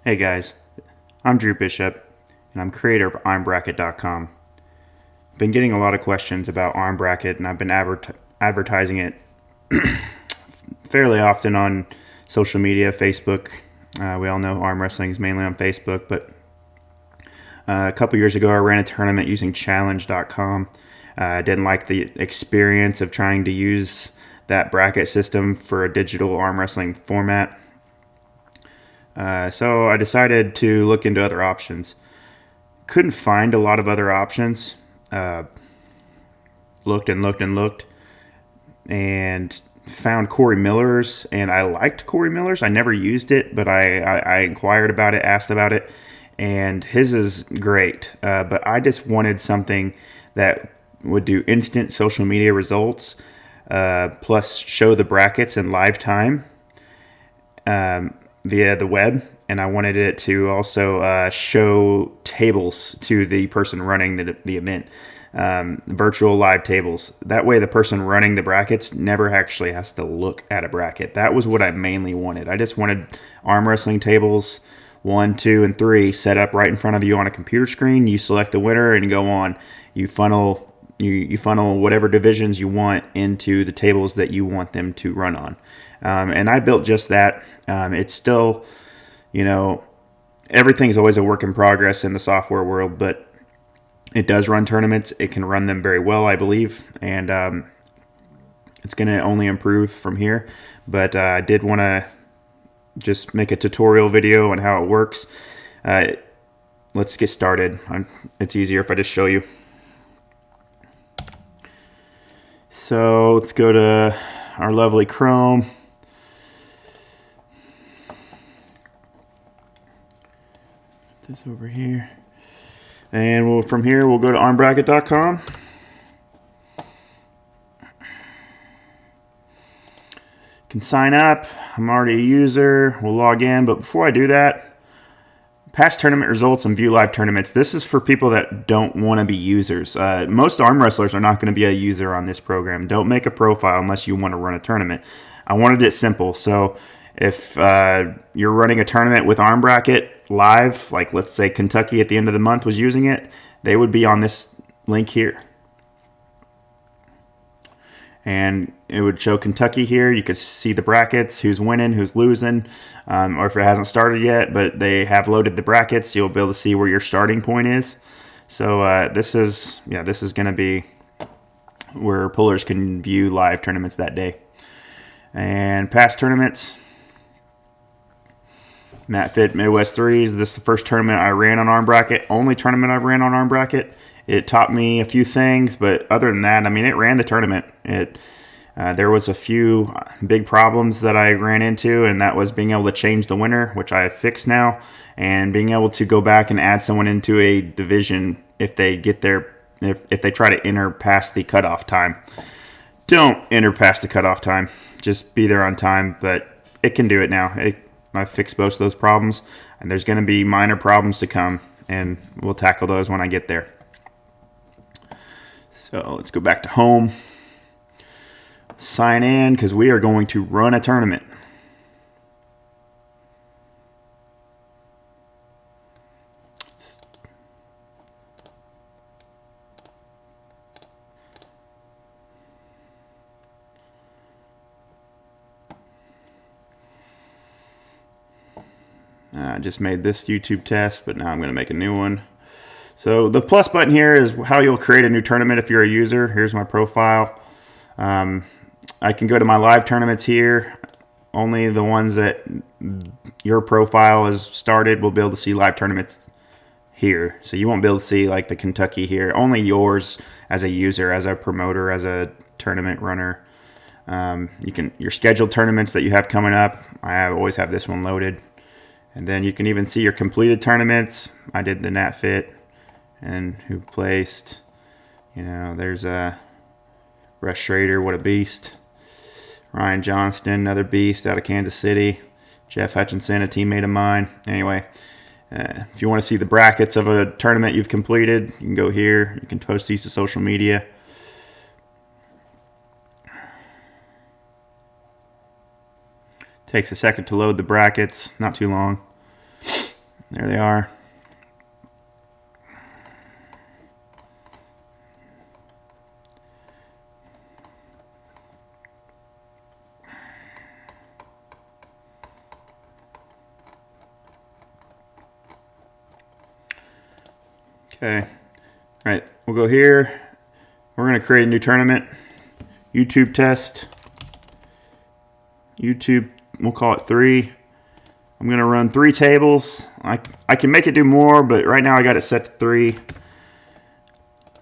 Hey guys, I'm Drew Bishop, and I'm creator of armbracket.com. I've been getting a lot of questions about Armbracket, and I've been advertising it fairly often on social media, Facebook. We all know arm wrestling is mainly on Facebook, but a couple years ago I ran a tournament using challenge.com. I didn't like the experience of trying to use that bracket system for a digital arm wrestling format. So I decided to look into other options. Couldn't find a lot of other options. Looked and looked and looked, and found Corey Miller's, and I liked Corey Miller's. I never used it, but I inquired about it, asked about it, and his is great. But I just wanted something that would do instant social media results, plus show the brackets in live time via the web, and I wanted it to also show tables to the person running the event, virtual live tables. That way the person running the brackets never actually has to look at a bracket. That was what I mainly wanted. I just wanted arm wrestling tables 1, 2, and 3 set up right in front of you on a computer screen. You select the winner and go on. You funnel whatever divisions you want into the tables that you want them to run on. And I built just that. It's still, everything's always a work in progress in the software world, but it does run tournaments. It can run them very well, I believe, and it's going to only improve from here. But I did want to just make a tutorial video on how it works. Let's get started. It's easier if I just show you. So let's go to our lovely Chrome. Put this over here. And from here, we'll go to armbracket.com. You can sign up. I'm already a user. We'll log in. But before I do that, past tournament results and view live tournaments. This is for people that don't want to be users. Most arm wrestlers are not going to be a user on this program. Don't make a profile unless you want to run a tournament. I wanted it simple. So if you're running a tournament with Armbracket live, like let's say Kentucky at the end of the month was using it, they would be on this link here. And it would show Kentucky here. You could see the brackets, who's winning, who's losing, or if it hasn't started yet, but they have loaded the brackets, you'll be able to see where your starting point is. So this is going to be where pullers can view live tournaments that day. And past tournaments, Matt Fit Midwest Threes. This is the first tournament I ran on Armbracket. Only tournament I've ran on Armbracket. It taught me a few things, but other than that, I mean, it ran the tournament. There was a few big problems that I ran into, and that was being able to change the winner, which I have fixed now, and being able to go back and add someone into a division if they get there, if they try to enter past the cutoff time. Don't enter past the cutoff time. Just be there on time, but it can do it now. I've fixed most of those problems, and there's going to be minor problems to come, and we'll tackle those when I get there. So let's go back to home. Sign in because we are going to run a tournament. I just made this YouTube test, but now I'm going to make a new one. So the plus button here is how you'll create a new tournament if you're a user. Here's my profile. I can go to my live tournaments here. Only the ones that your profile has started will be able to see live tournaments here. So you won't be able to see like the Kentucky here. Only yours as a user, as a promoter, as a tournament runner. Your scheduled tournaments that you have coming up. I always have this one loaded. And then you can even see your completed tournaments. I did the Nat Fit and who placed. There's Russ Schrader, what a beast. Ryan Johnston, another beast out of Kansas City. Jeff Hutchinson, a teammate of mine. Anyway, if you want to see the brackets of a tournament you've completed, you can go here. You can post these to social media. Takes a second to load the brackets, not too long. There they are. Okay. All right, we'll go here. We're going to create a new tournament. YouTube test. YouTube, we'll call it 3. I'm going to run 3 tables. I can make it do more, but right now I got it set to 3.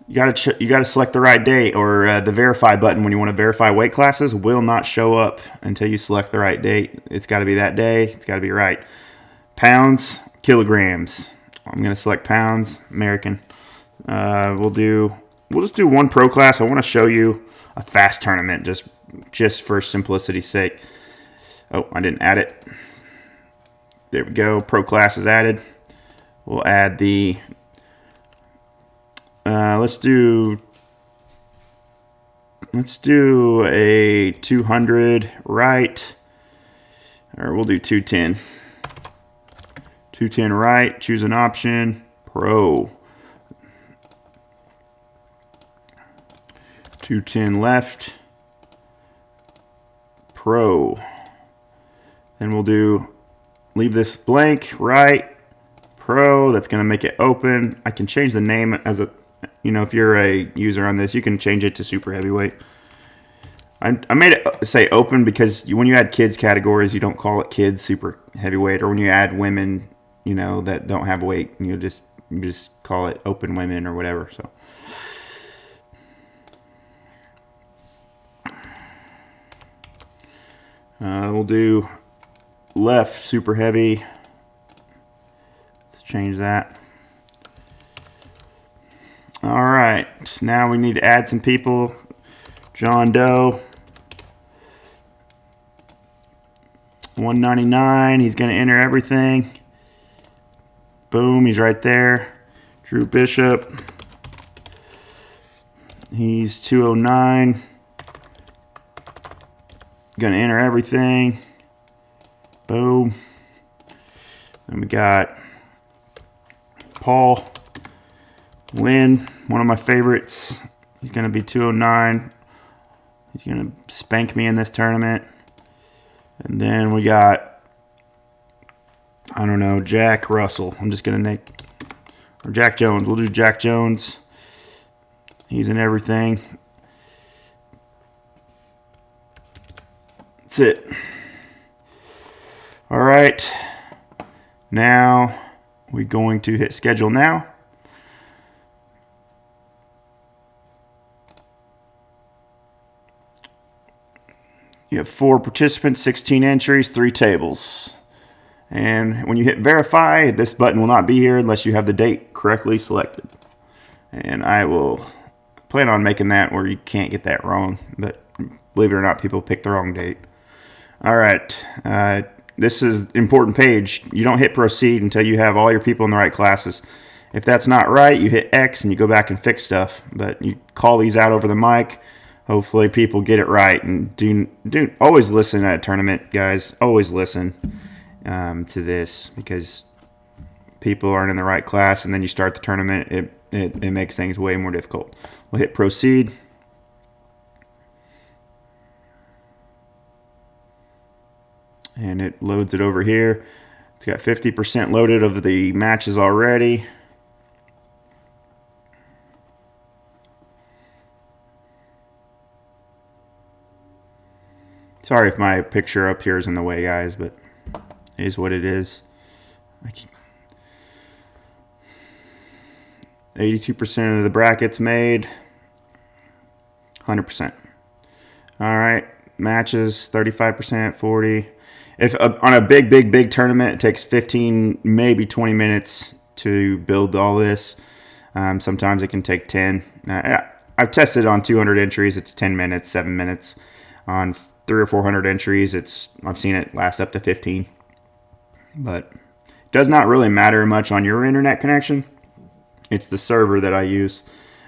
You got to select the right date, or the verify button when you want to verify weight classes will not show up until you select the right date. It's got to be that day. It's got to be right. Pounds, kilograms. I'm going to select pounds, American. We'll just do 1 pro class. I want to show you a fast tournament just for simplicity's sake. Oh, I didn't add it. There we go. Pro class is added. We'll add the let's do a 200 right, or we'll do 210. 210 right, choose an option, pro. 210 left, pro. Then we'll leave this blank, right, pro. That's going to make it open. I can change the name as if you're a user on this, you can change it to super heavyweight. I made it say open because when you add kids categories, you don't call it kids super heavyweight, or when you add women, that don't have weight, you just call it open women or whatever. So we'll do left super heavy. Let's change that. All right, so now we need to add some people. John Doe, 199. He's going to enter everything. Boom, he's right there. Drew Bishop, he's 209. Going to enter everything. Boom. Then we got Paul Lynn, one of my favorites. He's going to be 209. He's going to spank me in this tournament. And then we got, I don't know, Jack Russell. I'm just going to or Jack Jones. We'll do Jack Jones. He's in everything. That's it. All right. Now we're going to hit schedule now. You have 4 participants, 16 entries, 3 tables. And when you hit verify, this button will not be here unless you have the date correctly selected. And I will plan on making that where you can't get that wrong. But believe it or not, people pick the wrong date. All right. This is an important page. You don't hit proceed until you have all your people in the right classes. If that's not right, you hit X and you go back and fix stuff. But you call these out over the mic. Hopefully people get it right, and do always listen at a tournament, guys. Always listen to this, because people aren't in the right class, and then you start the tournament. It makes things way more difficult. We'll hit proceed. And it loads it over here. It's got 50% loaded of the matches already. Sorry if my picture up here is in the way, guys, but it is what it is. 82% of the brackets made. 100%. All right, matches 35%, 40. If on a big tournament, it takes 15, maybe 20 minutes to build all this. Sometimes it can take 10. I've tested on 200 entries. It's 10 minutes, 7 minutes. On 300 or 400 entries, I've seen it last up to 15. But it does not really matter much on your internet connection. It's the server that I use.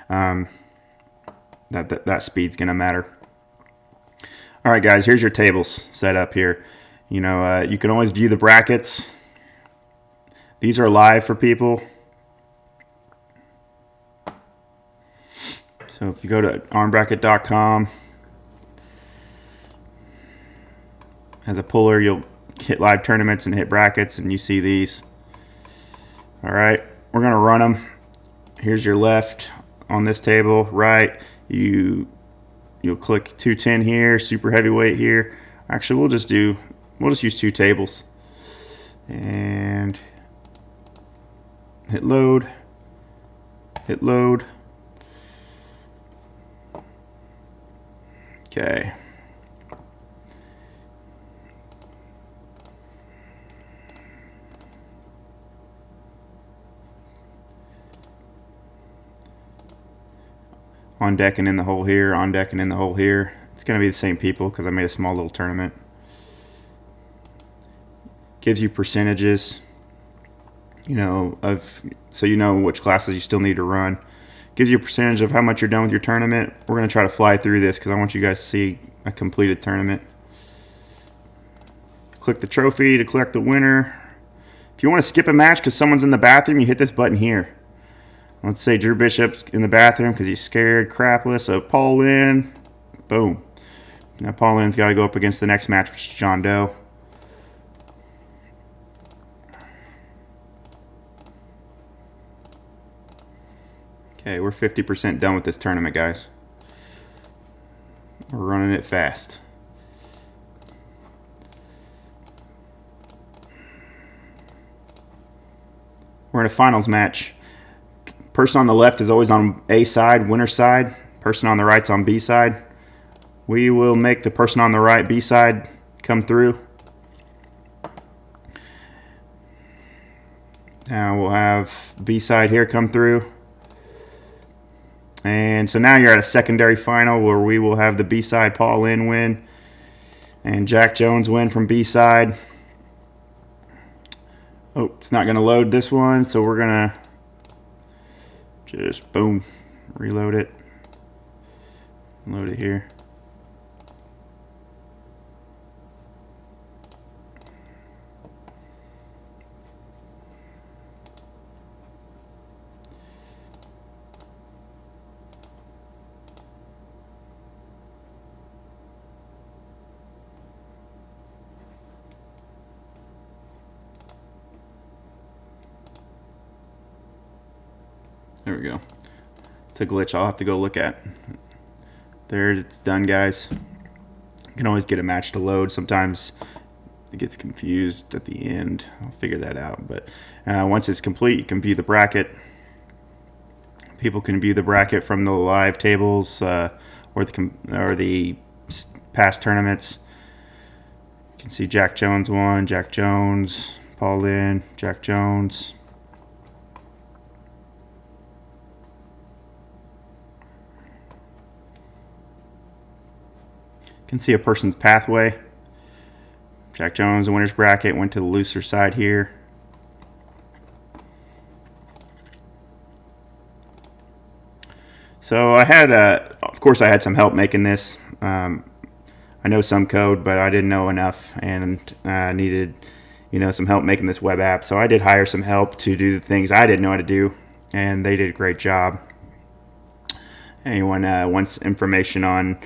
That speed's gonna matter. All right, guys, here's your tables set up here. You can always view the brackets. These are live for people. So if you go to armbracket.com, as a puller, you'll hit live tournaments and hit brackets, and you see these. All right, we're gonna run them. Here's your left on this table, right. You'll click 210 here, super heavyweight here. Actually, we'll just use 2 tables. And hit load. Hit load. Okay. On deck and in the hole here, on deck and in the hole here. It's going to be the same people because I made a small little tournament. Gives you percentages, you know, so you know which classes you still need to run. Gives you a percentage of how much you're done with your tournament. We're going to try to fly through this because I want you guys to see a completed tournament. Click the trophy to collect the winner. If you want to skip a match because someone's in the bathroom, you hit this button here. Let's say Drew Bishop's in the bathroom because he's scared crapless. So Paul Lynn, boom. Now Paul Lynn's got to go up against the next match, which is John Doe. Okay, we're 50% done with this tournament, guys. We're running it fast. We're in a finals match. Person on the left is always on A side, winner side. Person on the right's on B side. We will make the person on the right, B side, come through. Now we'll have B side here come through. And so now you're at a secondary final where we will have the B side Paul Lynn win and Jack Jones win from B side. Oh, it's not going to load this one, so we're going to just boom, reload it. Load it here. There we go. It's a glitch I'll have to go look at. There, it's done, guys. You can always get a match to load. Sometimes it gets confused at the end. I'll figure that out. But once it's complete, you can view the bracket. People can view the bracket from the live tables or the past tournaments. You can see Jack Jones won, Jack Jones, Paul Lynn, Jack Jones. Can see a person's pathway. Jack Jones, the winner's bracket, went to the looser side here. So I had, of course, I had some help making this. I know some code, but I didn't know enough, and I needed, some help making this web app. So I did hire some help to do the things I didn't know how to do, and they did a great job. Anyone wants information on,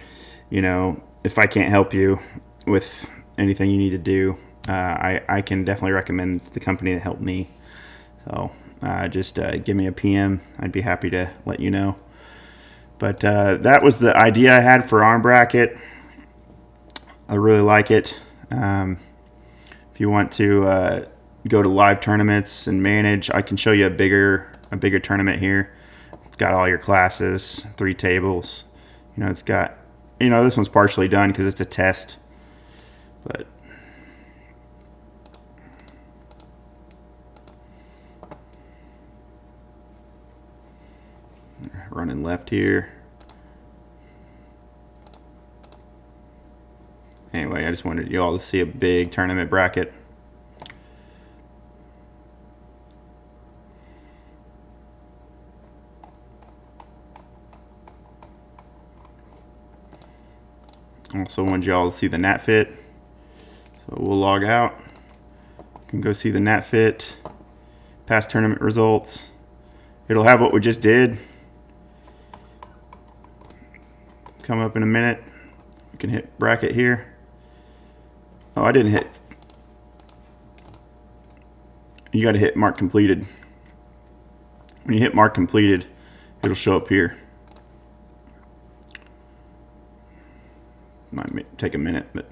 if I can't help you with anything you need to do, I can definitely recommend the company that helped me. So just give me a PM. I'd be happy to let you know. But that was the idea I had for Armbracket. I really like it. If you want to go to live tournaments and manage, I can show you a bigger tournament here. It's got all your classes, 3 tables. It's got, this one's partially done because it's a test. But running left here. Anyway, I just wanted you all to see a big tournament bracket. Also wanted you all to see the nat fit. So we'll log out. You can go see the nat fit. past tournament results. It'll have what we just did. Come up in a minute. We can hit bracket here. Oh, I didn't hit. You got to hit mark completed. When you hit mark completed, it'll show up here. Might take a minute, but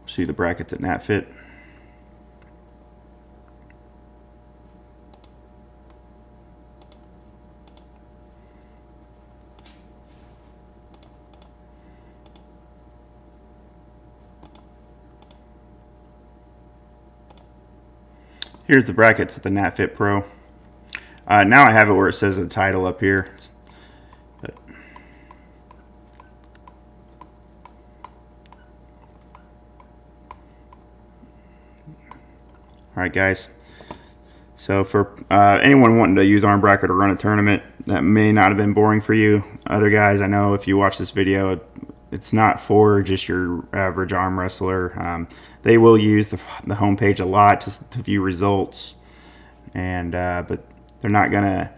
see the brackets at NatFit. Here's the brackets at the NatFit Pro. Now I have it where it says the title up here. But all right, guys. So for anyone wanting to use Armbracket or run a tournament, that may not have been boring for you. Other guys, I know if you watch this video, it's not for just your average arm wrestler. They will use the homepage a lot to view results, and but they're not gonna,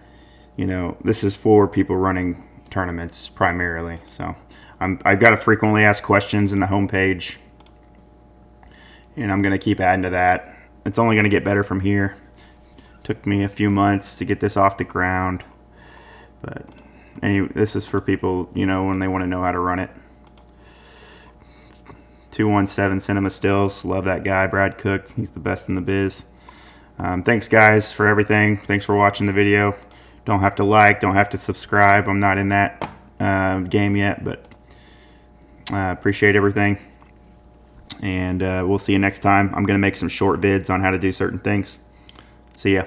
this is for people running tournaments primarily. So I've got a frequently asked questions in the homepage, and I'm gonna keep adding to that. It's only gonna get better from here. Took me a few months to get this off the ground, but this is for people, when they want to know how to run it. 217 Cinema Stills. Love that guy, Brad Cook. He's the best in the biz. Thanks, guys, for everything. Thanks for watching the video. Don't have to like, don't have to subscribe. I'm not in that game yet, but appreciate everything. And we'll see you next time. I'm going to make some short vids on how to do certain things. See ya.